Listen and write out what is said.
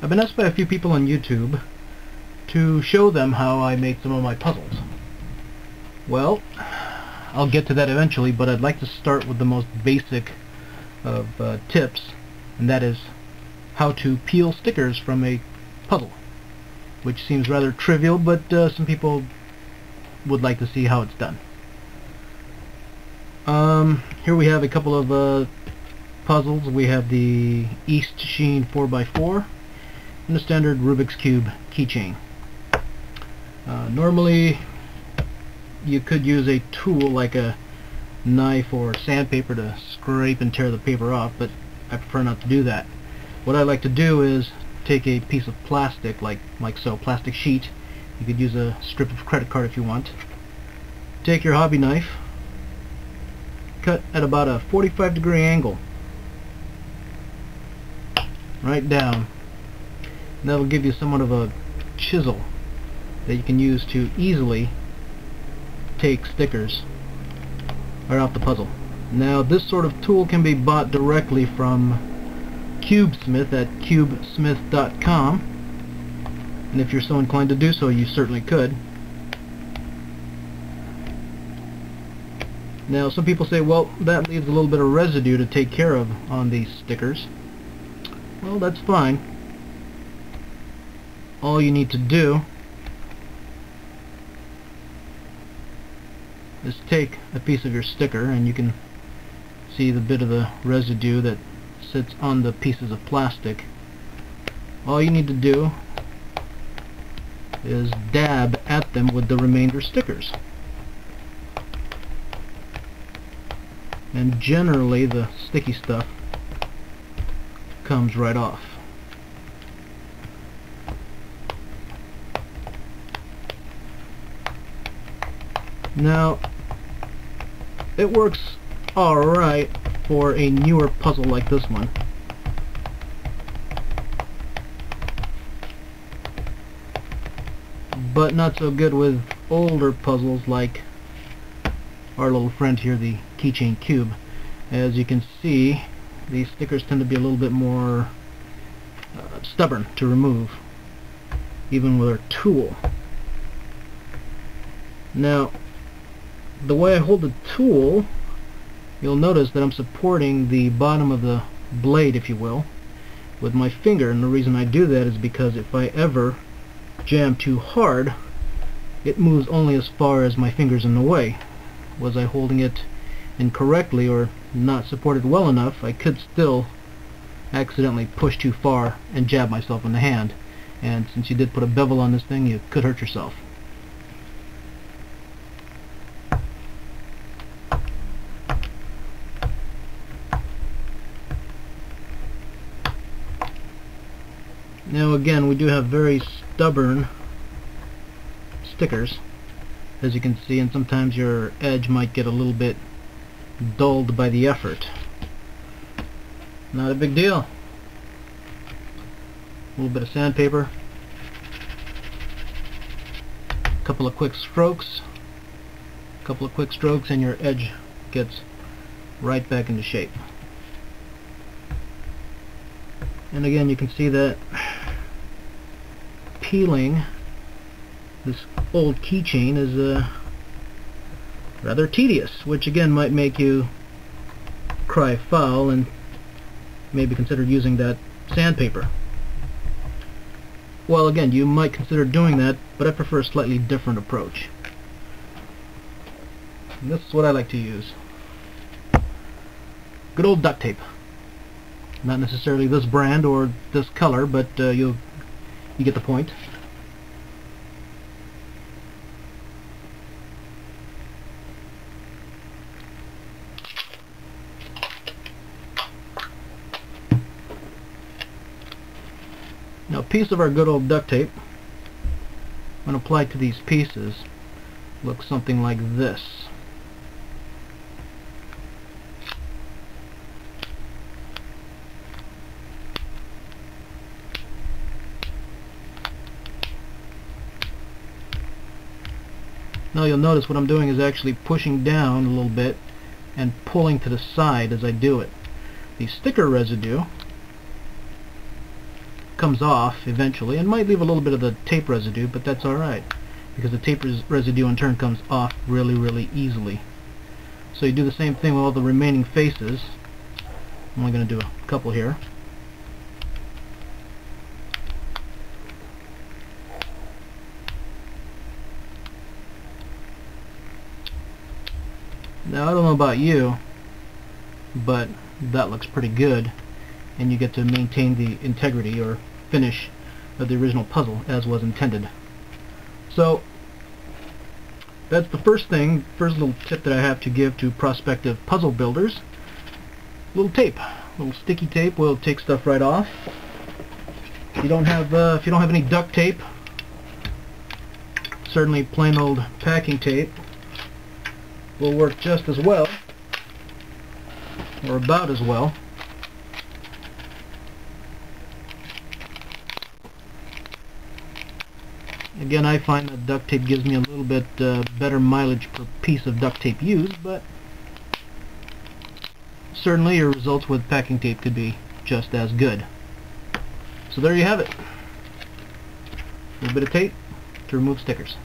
I've been asked by a few people on YouTube to show them how I made some of my puzzles. Well, I'll get to that eventually, but I'd like to start with the most basic of tips, and that is how to peel stickers from a puzzle, which seems rather trivial, but some people would like to see how it's done. Here we have a couple of puzzles. We have the East Sheen 4x4 and the standard Rubik's Cube keychain. Normally you could use a tool like a knife or sandpaper to scrape and tear the paper off, but I prefer not to do that. What I like to do is take a piece of plastic like so, plastic sheet. You could use a strip of credit card if you want. Take your hobby knife, cut at about a 45-degree angle right down. And that'll give you somewhat of a chisel that you can use to easily take stickers right off the puzzle. Now this sort of tool can be bought directly from CubeSmith at cubesmith.com, and if you're so inclined to do so, you certainly could. Now some people say, well, that leaves a little bit of residue to take care of on these stickers. Well, that's fine. All you need to do is take a piece of your sticker, and you can see the bit of the residue that sits on the pieces of plastic. All you need to do is dab at them with the remainder stickers, and generally the sticky stuff comes right off. Now it works alright for a newer puzzle like this one, but not so good with older puzzles like our little friend here, the keychain cube. As you can see, these stickers tend to be a little bit more stubborn to remove, even with our tool. Now, the way I hold the tool, you'll notice that I'm supporting the bottom of the blade, if you will, with my finger, and the reason I do that is because if I ever jam too hard, it moves only as far as my finger's in the way. Was I holding it incorrectly or not supported well enough, I could still accidentally push too far and jab myself in the hand, and since you did put a bevel on this thing, you could hurt yourself. Now again, we do have very stubborn stickers, as you can see, and sometimes your edge might get a little bit dulled by the effort. Not a big deal. A little bit of sandpaper, a couple of quick strokes, and your edge gets right back into shape. And again, you can see that peeling this old keychain is rather tedious, which again might make you cry foul and maybe consider using that sandpaper. Well, again, you might consider doing that, but I prefer a slightly different approach. And this is what I like to use. Good old duct tape. Not necessarily this brand or this color, but you get the point. Now, a piece of our good old duct tape, when applied to these pieces, looks something like this. Now you'll notice what I'm doing is actually pushing down a little bit and pulling to the side as I do it. The sticker residue comes off eventually, and might leave a little bit of the tape residue, but that's alright, because the tape residue in turn comes off really easily. So you do the same thing with all the remaining faces. I'm only going to do a couple here. Now I don't know about you, but that looks pretty good, and you get to maintain the integrity or finish of the original puzzle as was intended. So that's the first little tip that I have to give to prospective puzzle builders. Little tape, little sticky tape will take stuff right off. If you don't have any duct tape, certainly plain old packing tape will work just as well, or about as well. Again, I find that duct tape gives me a little bit better mileage per piece of duct tape used, but certainly your results with packing tape could be just as good. So there you have it. A little bit of tape to remove stickers.